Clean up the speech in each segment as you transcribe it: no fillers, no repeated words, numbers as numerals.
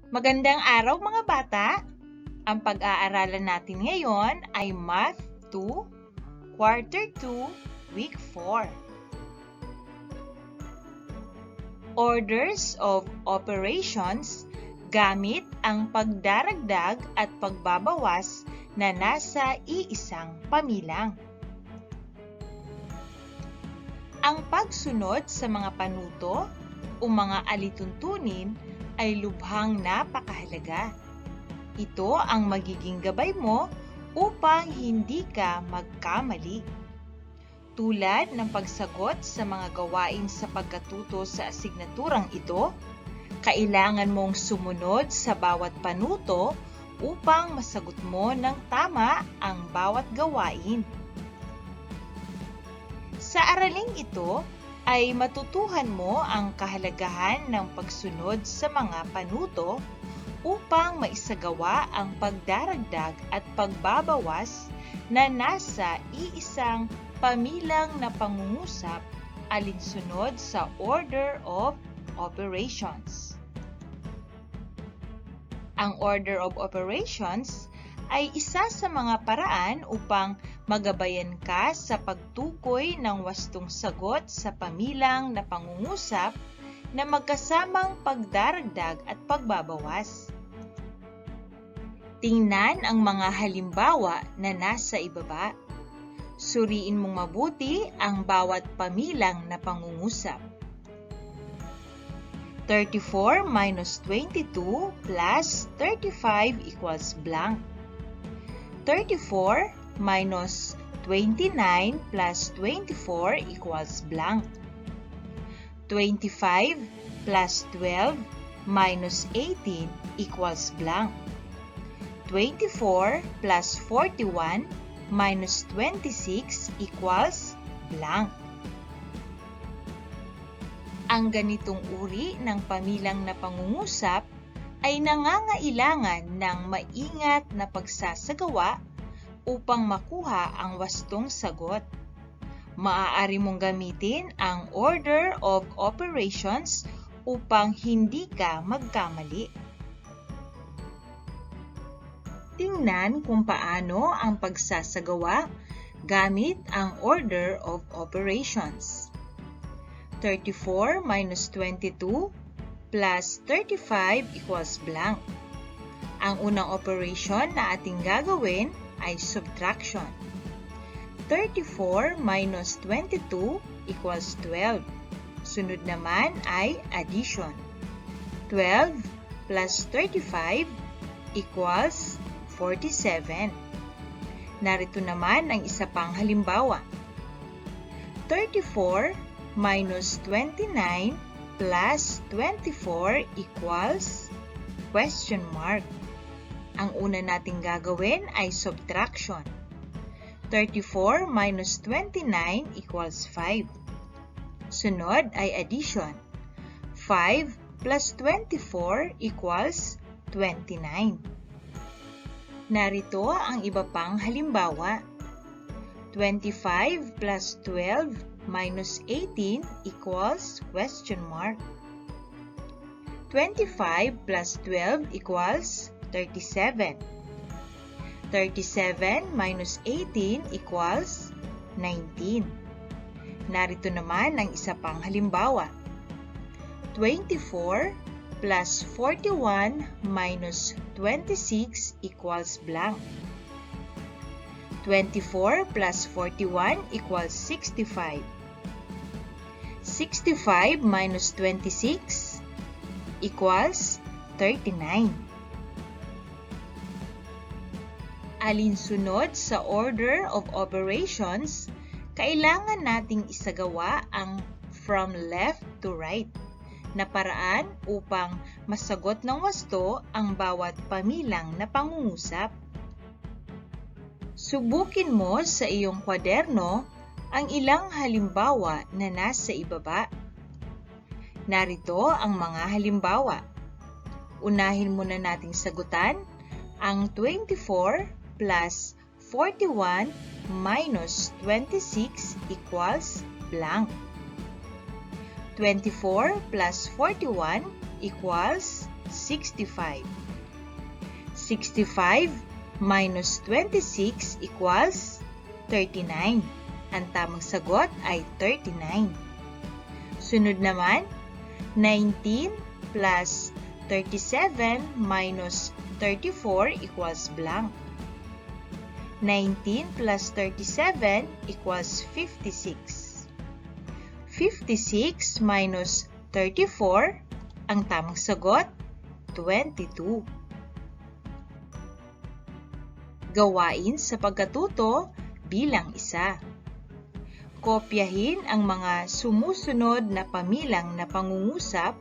Magandang araw mga bata! Ang pag-aaralan natin ngayon ay Math 2, Quarter 2, Week 4. Orders of operations gamit ang pagdaragdag at pagbabawas na nasa iisang pamilang. Ang pagsunod sa mga panuto o mga alituntunin ay lubhang napakahalaga. Ito ang magiging gabay mo upang hindi ka magkamali. Tulad ng pagsagot sa mga gawain sa pagkatuto sa asignaturang ito, kailangan mong sumunod sa bawat panuto upang masagot mo ng tama ang bawat gawain. Sa araling ito ay matutuhan mo ang kahalagahan ng pagsunod sa mga panuto upang maisagawa ang pagdaragdag at pagbabawas na nasa iisang pamilang na pangungusap alinsunod sa order of operations. Ang order of operations ay isa sa mga paraan upang magabayan ka sa pagtukoy ng wastong sagot sa pamilang na pangungusap na magkasamang pagdaragdag at pagbabawas. Tingnan ang mga halimbawa na nasa ibaba. Suriin mong mabuti ang bawat pamilang na pangungusap. 34 minus 22 plus 35 equals blank. 34 minus 29 plus 24 equals blank. 25 plus 12 minus 18 equals blank. 24 plus 41 minus 26 equals blank. Ang ganitong uri ng pamilang na pangungusap ay nangangailangan ng maingat na pagsasagawa upang makuha ang wastong sagot. Maaari mong gamitin ang order of operations upang hindi ka magkamali. Tingnan kung paano ang pagsasagawa gamit ang order of operations. 34 minus 22 plus 35 equals blank. Ang unang operation na ating gagawin ay subtraction. 34 minus 22 equals 12. Sunod naman ay addition. 12 plus 35 equals 47. Narito naman ang isa pang halimbawa. 34 minus 29 plus 24 equals question mark. Ang una nating gagawin ay subtraction. 34 minus 29 equals 5. Sunod ay addition. 5 plus 24 equals 29. Narito ang iba pang halimbawa. 25 plus 12 minus 18 equals question mark. 25 plus 12 equals 37. 37 minus 18 equals 19. Narito naman ang isa pang halimbawa. 24 plus 41 minus 26 equals blank. 24 plus 41 equals 65. 65 minus 26 equals 39. Alinsunod sa order of operations, kailangan nating isagawa ang from left to right na paraan upang masagot ng wasto ang bawat pamilang na pangungusap. Subukin mo sa iyong kwaderno ang ilang halimbawa na nasa ibaba. Narito ang mga halimbawa. Unahin muna nating sagutan ang 24 plus 41 minus 26 equals blank. 24 plus 41 equals 65. 65 minus 26 equals 39. Ang tamang sagot ay 39. Sunod naman, 19 plus 37 minus 34 equals blank. 19 plus 37 equals 56. 56 minus 34, ang tamang sagot, 22. Gawain sa pagkatuto bilang isa. Kopyahin ang mga sumusunod na pamilang na pangungusap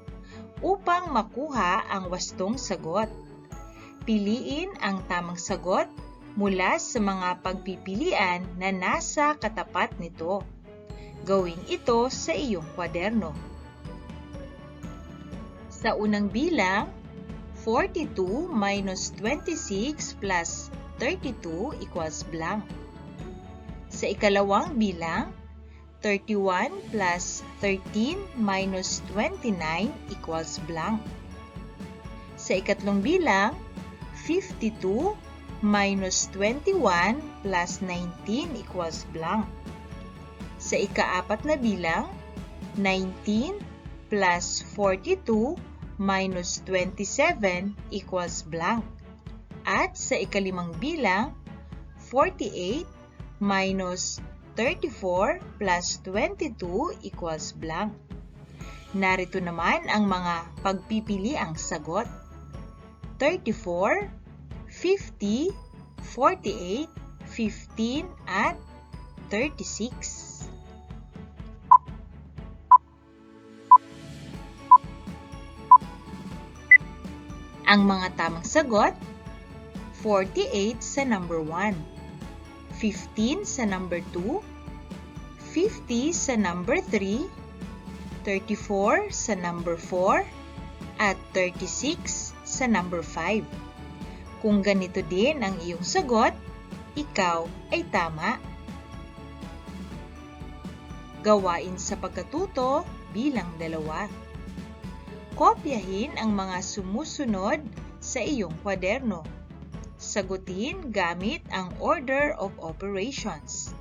upang makuha ang wastong sagot. Piliin ang tamang sagot mula sa mga pagpipilian na nasa katapat nito. Gawin ito sa iyong kwaderno. Sa unang bilang, 42 minus 26 plus 32 equals blank. Sa ikalawang bilang, 31 plus 13 minus 29 equals blank. Sa ikatlong bilang, 52 minus 21 plus 19 equals blank. Sa ikaapat na bilang, 19 plus 42 minus 27 equals blank. At sa ikalimang bilang, 48 minus 34 plus 22 equals blank. Narito naman ang mga pagpipiliang sagot. 34, 50, 48, 15, at 36. Ang mga tamang sagot, 48 sa number 1, 15 sa number 2, 50 sa number 3, 34 sa number 4, at 36 sa number 5. Kung ganito din ang iyong sagot, ikaw ay tama. Gawain sa pagkatuto bilang 2. Kopyahin ang mga sumusunod sa iyong kwaderno. Sagutin gamit ang order of operations.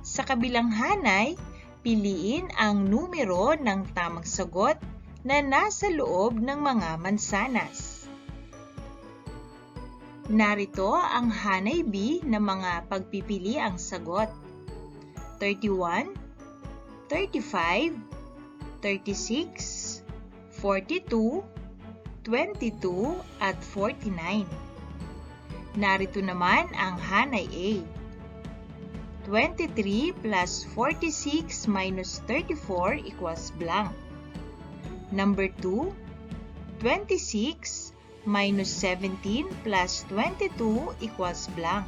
Sa kabilang hanay, piliin ang numero ng tamang sagot na nasa loob ng mga mansanas. Narito ang hanay B na mga pagpipiliang sagot. 31, 35, 36, 42, 22, at 49. Narito naman ang hanay A. 23 plus 46 minus 34 equals blank. Number 2, 26 minus 17 plus 22 equals blank.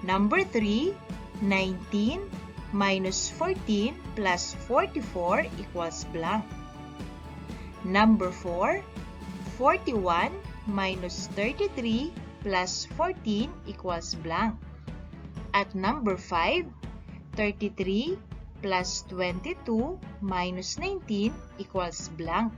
Number 3, 19 minus 14 plus 44 equals blank. Number 4, 41 minus 33 plus 14 equals blank. At number 5, 33 plus 22 minus 19 equals blank.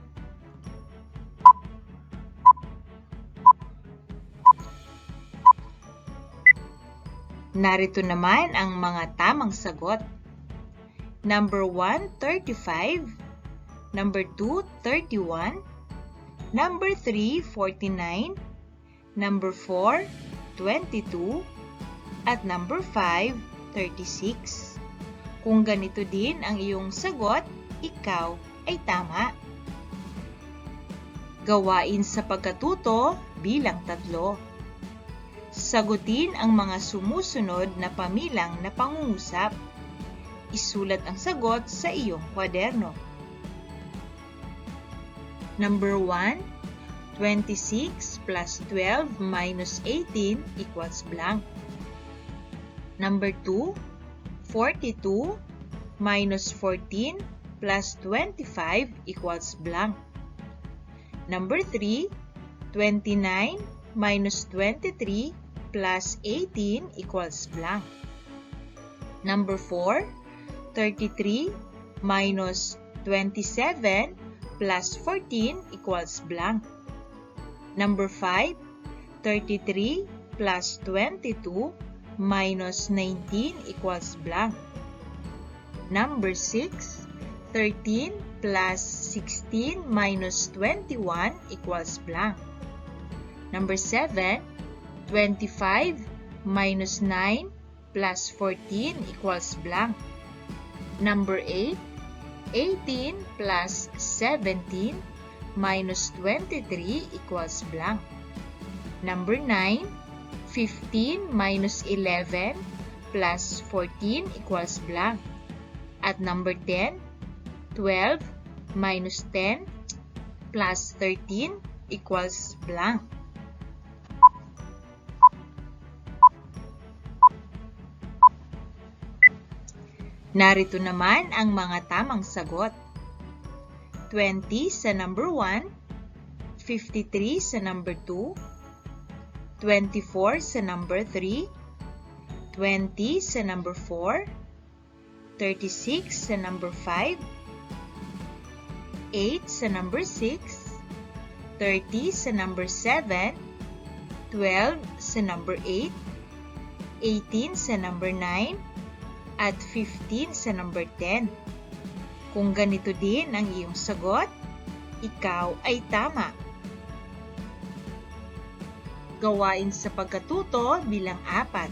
Narito naman ang mga tamang sagot. Number 1, 35. Number 2, 31. Number 3, 49. Number 4, 22. At number 5, 36. Kung ganito din ang iyong sagot, ikaw ay tama. Gawain sa pagkatuto bilang 3. Sagutin ang mga sumusunod na pamilang na pangungusap. Isulat ang sagot sa iyong kwaderno. Number 1, 26 plus 12 minus 18 equals blank. Number 2, 42 minus 14 plus 25 equals blank. Number 3, 29 minus 23 plus 18 equals blank. Number 4, 33 minus 27 plus 14 equals blank. Number 5, 33 plus 22 minus 19 equals blank. Number 6, 13 plus 16 minus 21 equals blank. Number 7, 25 minus 9 plus 14 equals blank. Number 8, 18 plus 17 minus 23 equals blank. Number 9, 15 minus 11 plus 14 equals blank. At number 10, 12 minus 10 plus 13 equals blank. Narito naman ang mga tamang sagot. 20 sa number 1, 53 sa number 2, 24 sa number 3, 20 sa number 4, 36 sa number 5, 8 sa number 6, 30 sa number 7, 12 sa number 8, 18 sa number 9, at 15 sa number 10. Kung ganito din ang iyong sagot, ikaw ay tama. Gawain sa pagkatuto bilang 4.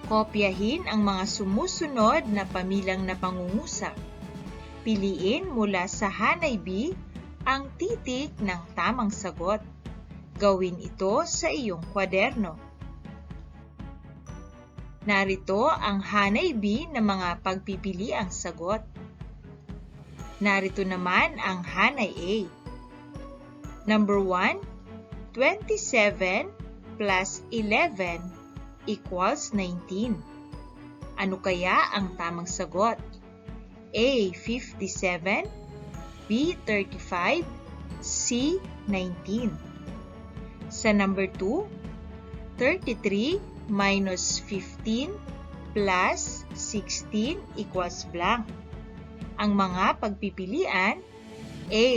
Kopyahin ang mga sumusunod na pamilang na pangungusap. Piliin mula sa Hanay B ang titik ng tamang sagot. Gawin ito sa iyong kwaderno. Narito ang Hanay B na mga pagpipiliang sagot. Narito naman ang Hanay A. Number 1, 27 plus 11 equals 19. Ano kaya ang tamang sagot? A, 57, B, 35, C, 19. Sa number 2, 33 minus 15 plus 16 equals blank. Ang mga pagpipilian, A,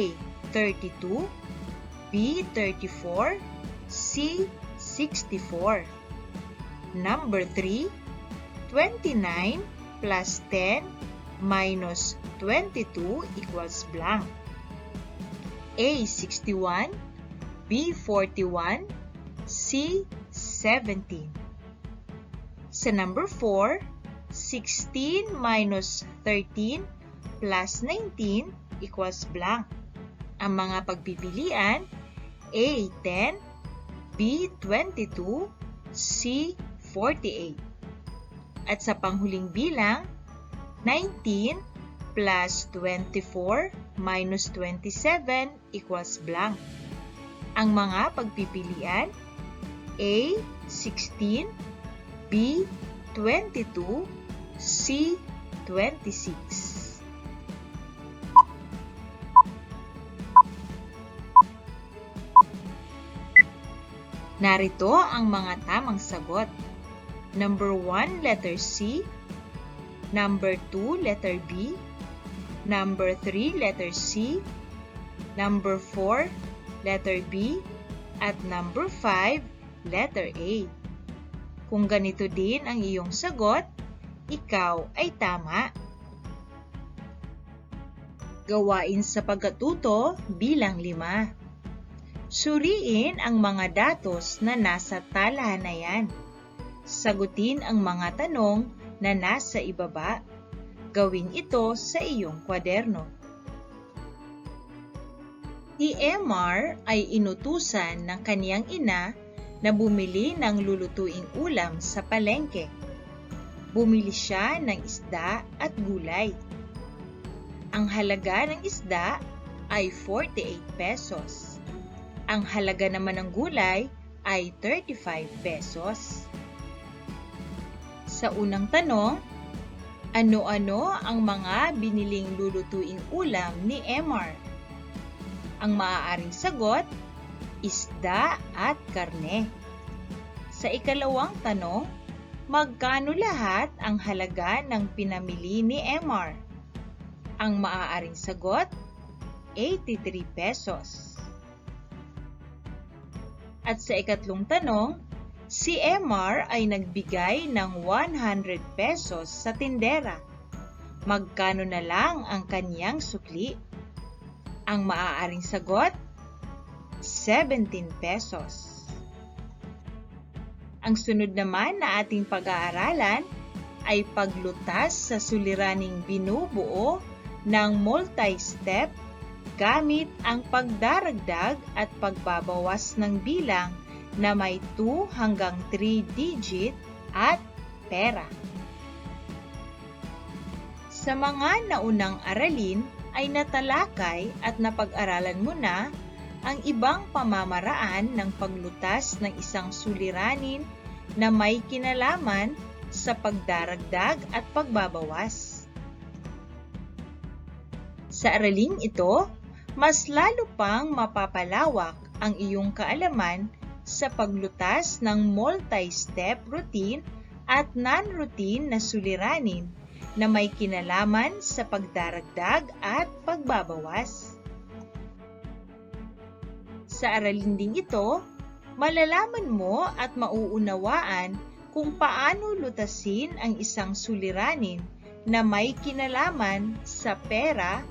32, B, 34, C, 64. Number 3, 29 plus 10 minus 22 equals blank. A, 61, B, 41, C, 17. Sa number 4, 16 minus 13 plus 19 equals blank. Ang mga pagpipilian, A, 10, B, 22, C, 48. At sa panghuling bilang, 19 plus 24 minus 27 equals blank. Ang mga pagpipilian, A, 16, B, 22, C, 26. Narito ang mga tamang sagot. Number 1, letter C. Number 2, letter B. Number 3, letter C. Number 4, letter B. At number 5, letter A. Kung ganito din ang iyong sagot, ikaw ay tama. Gawain sa pagkatuto bilang 5. Suriin ang mga datos na nasa talahan na yan. Sagutin ang mga tanong na nasa ibaba. Gawin ito sa iyong kwaderno. Si Emar ay inutusan ng kaniyang ina na bumili ng lulutuing ulam sa palengke. Bumili siya ng isda at gulay. Ang halaga ng isda ay 48 pesos. Ang halaga naman ng gulay ay 35 pesos. Sa unang tanong, ano-ano ang mga biniling lulutuing ulam ni Emar? Ang maaaring sagot, isda at karne. Sa ikalawang tanong, magkano lahat ang halaga ng pinamili ni Emar? Ang maaaring sagot, 83 pesos. At sa ikatlong tanong, si MR ay nagbigay ng 100 pesos sa tindera. Magkano na lang ang kaniyang sukli? Ang maaaring sagot, 17 pesos. Ang sunod naman na ating pag-aaralan ay paglutas sa suliraning binubuo ng multi-step gamit ang pagdaragdag at pagbabawas ng bilang na may 2 hanggang 3 digit at pera. Sa mga naunang aralin ay natalakay at napag-aralan mo na ang ibang pamamaraan ng paglutas ng isang suliranin na may kinalaman sa pagdaragdag at pagbabawas. Sa araling ito, mas lalo pang mapapalawak ang iyong kaalaman sa paglutas ng multi-step routine at non-routine na suliranin na may kinalaman sa pagdaragdag at pagbabawas. Sa aralin ding ito, malalaman mo at mauunawaan kung paano lutasin ang isang suliranin na may kinalaman sa pera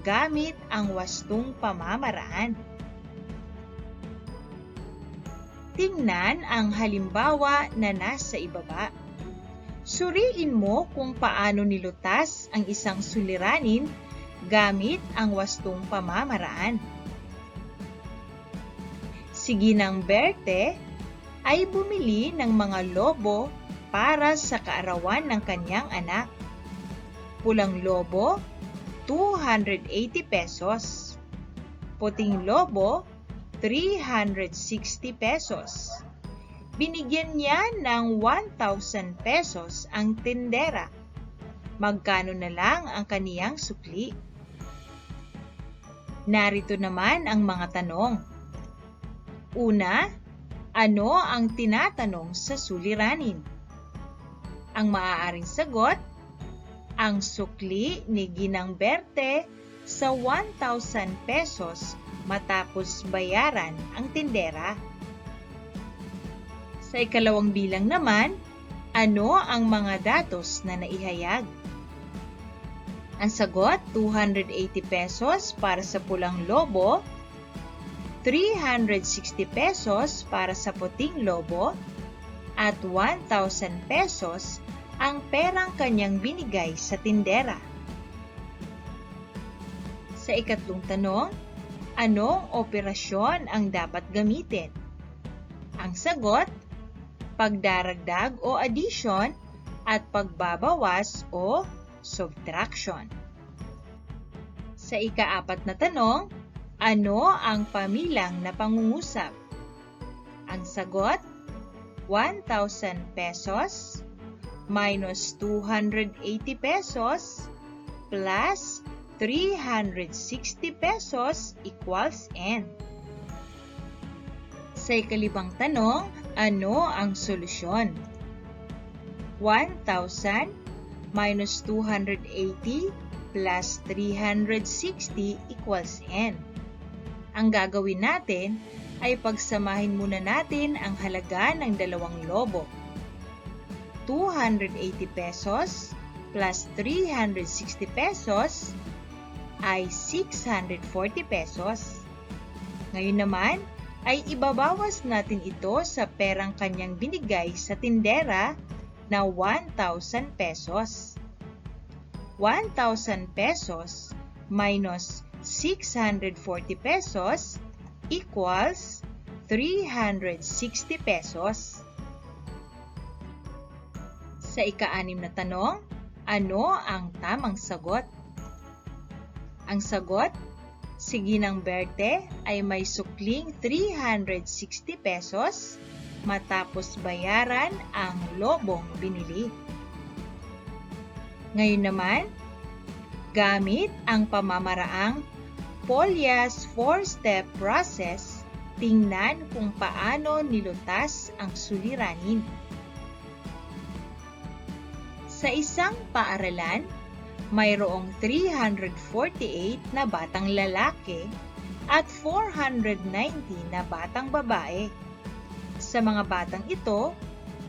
gamit ang wastong pamamaraan. Tingnan ang halimbawa na nasa ibaba. Suriin mo kung paano nilutas ang isang suliranin gamit ang wastong pamamaraan. Si Ginang Berte ay bumili ng mga lobo para sa kaarawan ng kanyang anak. Pulang lobo, 280 pesos. Puting lobo, 360 pesos. Binigyan niya ng 1,000 pesos ang tindera. Magkano na lang ang kaniyang sukli? Narito naman ang mga tanong. Una, ano ang tinatanong sa suliranin? Ang maaaring sagot, ang sukli ni Ginang Berte sa 1,000 pesos matapos bayaran ang tindera. Sa ikalawang bilang naman, ano ang mga datos na naihayag? Ang sagot, 280 pesos para sa pulang lobo, 360 pesos para sa puting lobo, at 1,000 pesos ang perang kanyang binigay sa tindera. Sa ikatlong tanong, anong operasyon ang dapat gamitin? Ang sagot, pagdaragdag o addition at pagbabawas o subtraction. Sa ikaapat na tanong, ano ang pamilang na pangungusap? Ang sagot, 1,000 pesos minus 280 pesos plus 360 pesos equals N. Sa ikalibang tanong, ano ang solusyon? 1,000 minus 280 plus 360 equals N. Ang gagawin natin ay pagsamahin muna natin ang halaga ng dalawang lobo. 280 pesos plus 360 pesos ay 640 pesos. Ngayon naman ay ibabawas natin ito sa perang kanyang binigay sa tindera na 1,000 pesos. 1,000 pesos minus 640 pesos equals 360 pesos. Sa ika-6 na tanong, ano ang tamang sagot? Ang sagot, si Ginang Berte ay may sukling 360 pesos matapos bayaran ang lobong binili. Ngayon naman, gamit ang pamamaraang Polya's 4-step process, tingnan kung paano nilutas ang suliranin. Sa isang paaralan, mayroong 348 na batang lalaki at 490 na batang babae. Sa mga batang ito,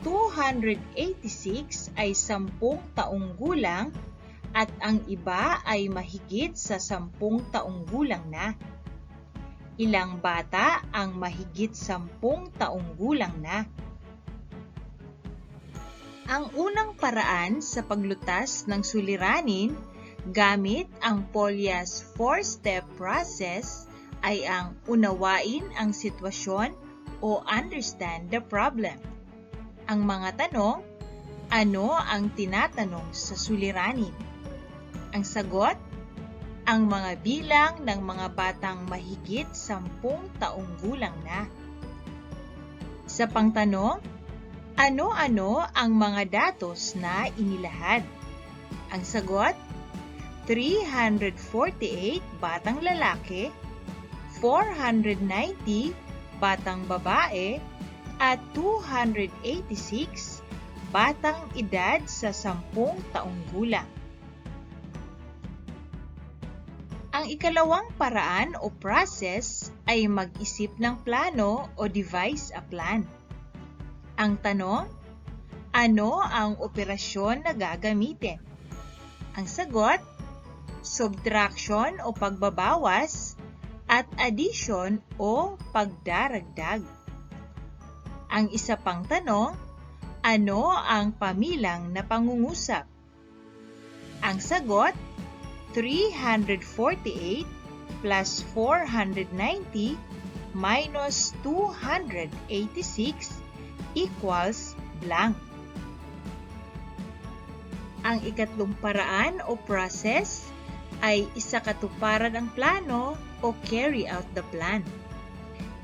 286 ay 10 taong gulang at ang iba ay mahigit sa 10 taong gulang na. Ilang bata ang mahigit 10 taong gulang na? Ang unang paraan sa paglutas ng suliranin gamit ang Polya's 4-step process ay ang unawain ang sitwasyon o understand the problem. Ang mga tanong, ano ang tinatanong sa suliranin? Ang sagot, ang mga bilang ng mga batang mahigit 10 taong gulang na. Sa pangtanong, ano-ano ang mga datos na inilahad? Ang sagot, 348 batang lalaki, 490 batang babae, at 286 batang edad sa 10 taong gulang. Ang ikalawang paraan o process ay mag-isip ng plano o devise a plan. Ang tanong, ano ang operasyon na gagamitin? Ang sagot, subtraction o pagbabawas at addition o pagdaragdag. Ang isa pang tanong, ano ang pamilang na pangungusap? Ang sagot, 348 plus 490 minus 286 equals blank. Ang ikatlong paraan o process ay isakatuparan ang plano o carry out the plan.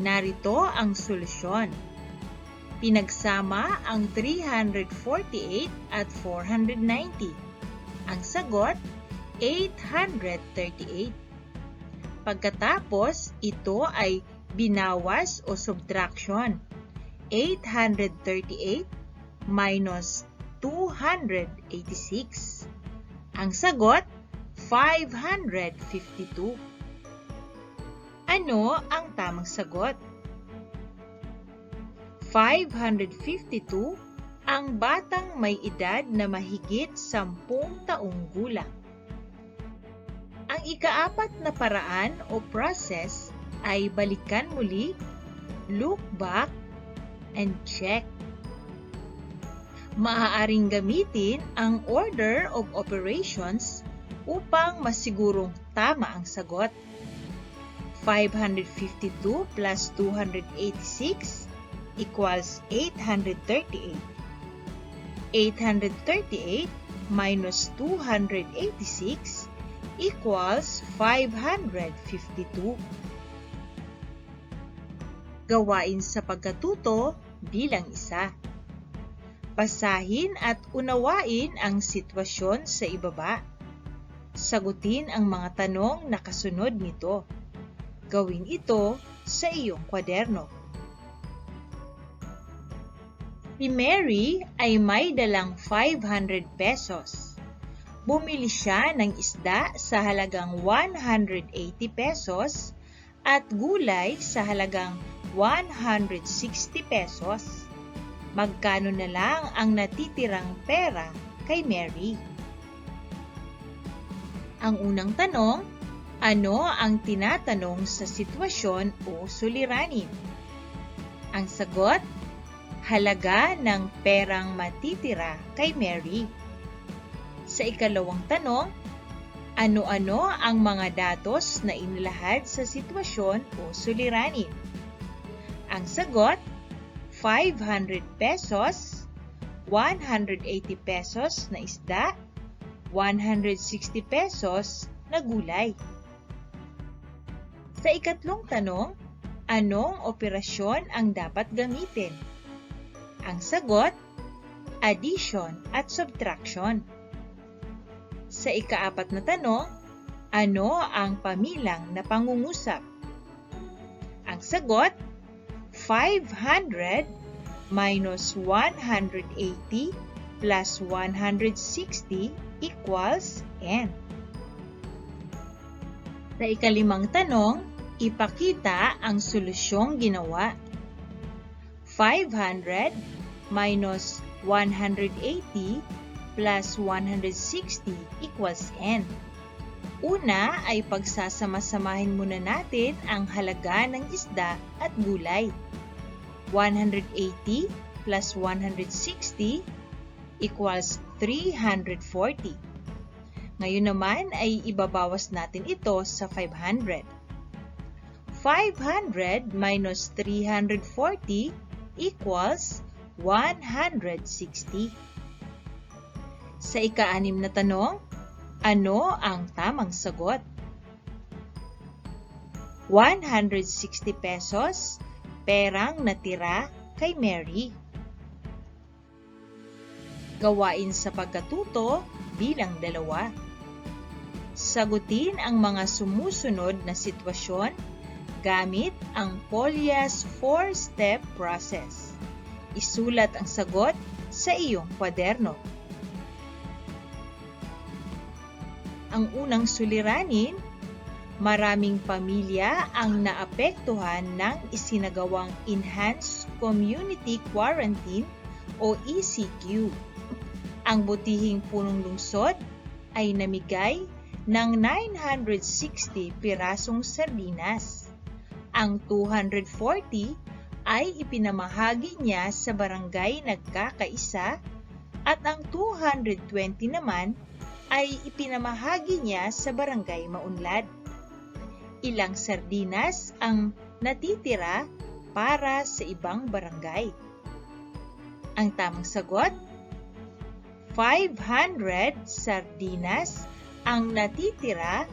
Narito ang solusyon. Pinagsama ang 348 at 490. Ang sagot, 838. Pagkatapos, ito ay binawas o subtraction. 838 minus 286. Ang sagot, 552. Ano ang tamang sagot? 552 ang batang may edad na mahigit 10 taong gulang. Ang ikaapat na paraan o process ay balikan muli, look back, and check. Maaaring gamitin ang order of operations upang masigurong tama ang sagot. 552 plus 286 equals 838. 838 minus 286 equals 552. Gawain sa pagkatuto bilang isa. Basahin at unawain ang sitwasyon sa ibaba. Sagutin ang mga tanong na kasunod nito. Gawin ito sa iyong kwaderno. Si Mary ay may dalang 500 pesos. Bumili siya ng isda sa halagang 180 pesos at gulay sa halagang 160 pesos. Magkano na lang ang natitirang pera kay Mary? Ang unang tanong, ano ang tinatanong sa sitwasyon o suliranin? Ang sagot, halaga ng perang matitira kay Mary. Sa ikalawang tanong, ano-ano ang mga datos na inilahad sa sitwasyon o suliranin? Ang sagot, 500 pesos, 180 pesos na isda, 160 pesos na gulay. Sa ikatlong tanong, anong operasyon ang dapat gamitin? Ang sagot, addition at subtraction. Sa ikaapat na tanong, ano ang pamilang na pangungusap? Ang sagot, 500 minus 180 plus 160 equals n. Sa ikalimang tanong, ipakita ang solusyong ginawa. 500 minus 180 plus 160 equals n. Una ay pagsasama-samahin muna natin ang halaga ng isda at gulay. 180 plus 160 equals 340. Ngayon naman ay ibabawas natin ito sa 500. 500 minus 340 equals 160. Sa ika-6 na tanong, ano ang tamang sagot? 160 pesos, perang natira kay Mary. Gawain sa pagkatuto bilang 2. Sagutin ang mga sumusunod na sitwasyon gamit ang Polya's 4-step process. Isulat ang sagot sa iyong kwaderno. Ang unang suliranin, maraming pamilya ang naapektuhan ng isinagawang Enhanced Community Quarantine o ECQ. Ang butihing punong lungsod ay namigay ng 960 pirasong sardinas. Ang 240 ay ipinamahagi niya sa barangay Nagkakaisa at ang 220 naman ay ipinamahagi niya sa barangay Maunlad. Ilang sardinas ang natitira para sa ibang barangay? Ang tamang sagot, 500 sardinas ang natitira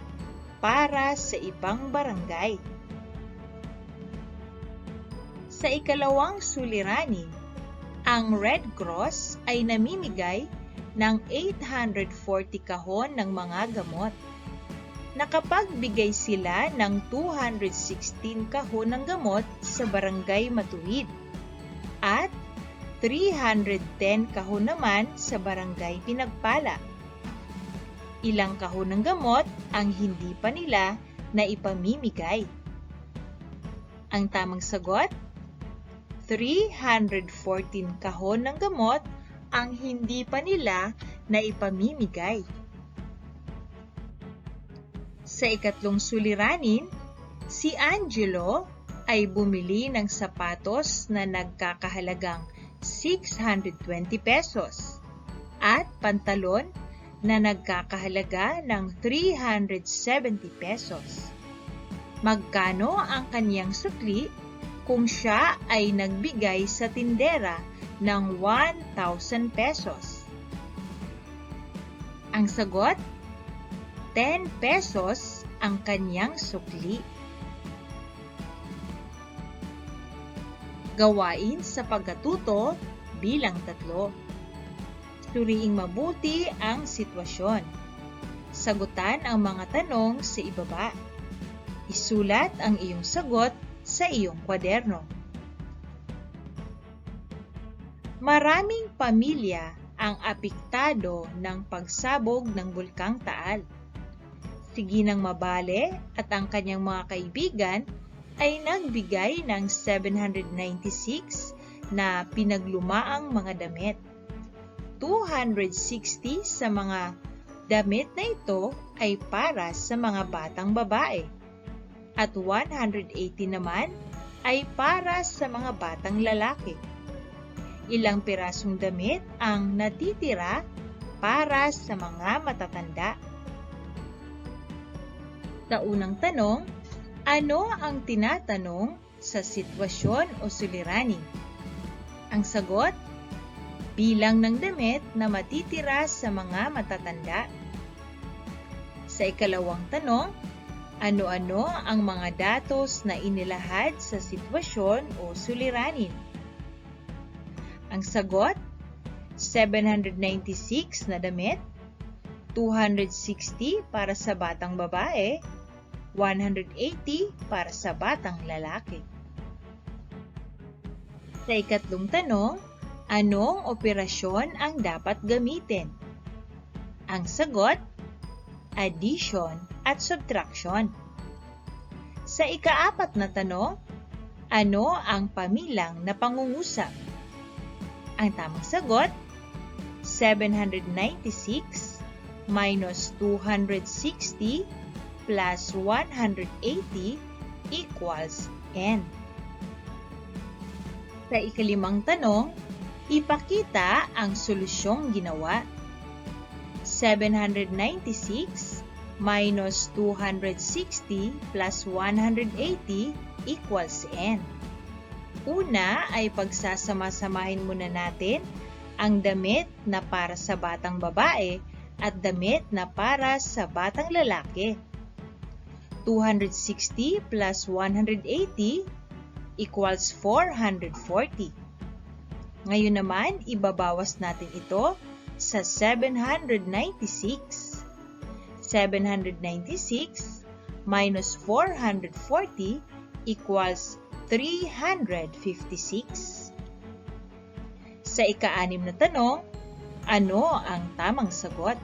para sa ibang barangay. Sa ikalawang suliranin, ang Red Cross ay namimigay ng 840 kahon ng mga gamot. Nakapagbigay sila ng 216 kahon ng gamot sa barangay Matuwid at 310 kahon naman sa barangay Pinagpala. Ilang kahon ng gamot ang hindi pa nila na ipamimigay? Ang tamang sagot, 314 kahon ng gamot ang hindi pa nila na ipamimigay. Sa ikatlong suliranin, si Angelo ay bumili ng sapatos na nagkakahalagang 620 pesos at pantalon na nagkakahalaga ng 370 pesos. Magkano ang kaniyang sukli kung siya ay nagbigay sa tindera ng 1,000 pesos? Ang sagot, 10 pesos ang kaniyang sukli. Gawain sa pagkatuto bilang 3. Suriing mabuti ang sitwasyon. Sagutan ang mga tanong sa ibaba. Isulat ang iyong sagot sa iyong kwaderno. Maraming pamilya ang apektado ng pagsabog ng Bulkang Taal. Si Ginang Mabale at ang kanyang mga kaibigan ay nagbigay ng 796 na pinaglumaang mga damit. 260 sa mga damit na ito ay para sa mga batang babae at 180 naman ay para sa mga batang lalaki. Ilang pirasong damit ang natitira para sa mga matatanda? Sa unang tanong, ano ang tinatanong sa sitwasyon o suliranin? Ang sagot, bilang ng damit na matitira sa mga matatanda. Sa ikalawang tanong, ano-ano ang mga datos na inilahad sa sitwasyon o suliranin? Ang sagot, 796 na damit, 260 para sa batang babae, 180 para sa batang lalaki. Sa ikatlong tanong, anong operasyon ang dapat gamitin? Ang sagot, addition at subtraction. Sa ika-4 na tanong, Ano ang pamilang na pangungusap? Ang tamang sagot, 796 minus 260 plus 180 equals n. Sa ikalimang tanong, ipakita ang solusyong ginawa. 796 minus 260 plus 180 equals n. Una ay pagsasama-samahin muna natin ang damit na para sa batang babae at damit na para sa batang lalaki. 260 plus 180 equals 440. Ngayon naman, ibabawas natin ito sa 796. 796 minus 440 equals 356. Sa ika-anim na tanong, ano ang tamang sagot?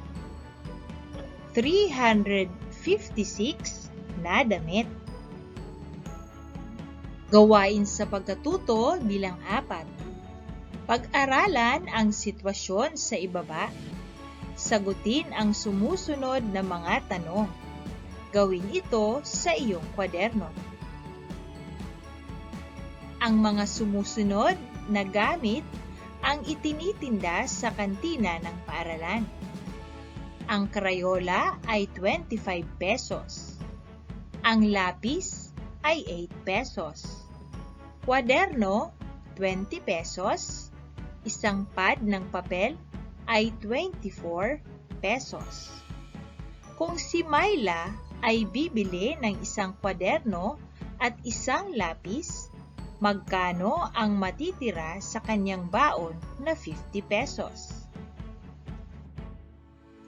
356 na damit. Gawain sa pagkatuto bilang 4. Pag-aralan ang sitwasyon sa ibaba. Sagutin ang sumusunod na mga tanong. Gawin ito sa iyong kwaderno. Ang mga sumusunod na gamit ang itinitinda sa kantina ng paaralan. Ang Crayola ay 25 pesos. Ang lapis ay 8 pesos. Kwaderno, 20 pesos. Isang pad ng papel ay 24 pesos. Kung si Myla ay bibili ng isang kwaderno at isang lapis, magkano ang matitira sa kanyang baon na 50 pesos?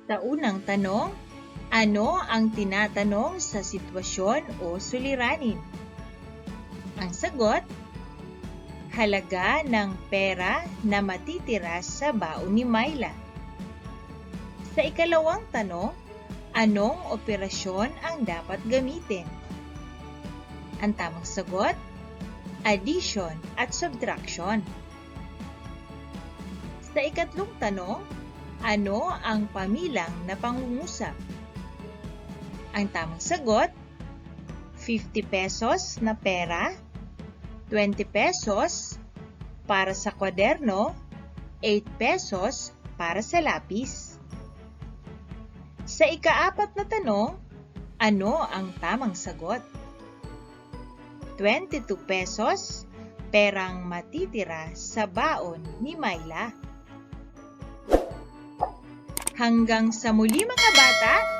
Sa unang tanong, ano ang tinatanong sa sitwasyon o suliranin? Ang sagot, halaga ng pera na matitira sa baon ni Myla. Sa ikalawang tanong, anong operasyon ang dapat gamitin? Ang tamang sagot, addition at subtraction. Sa ikatlong tanong, ano ang pamilang na pangungusap? Ang tamang sagot, 50 pesos na pera, 20 pesos para sa kwaderno, 8 pesos para sa lapis. Sa ika-4 na tanong, ano ang tamang sagot? 22 pesos perang matitira sa baon ni Myla. Hanggang sa muli mga bata!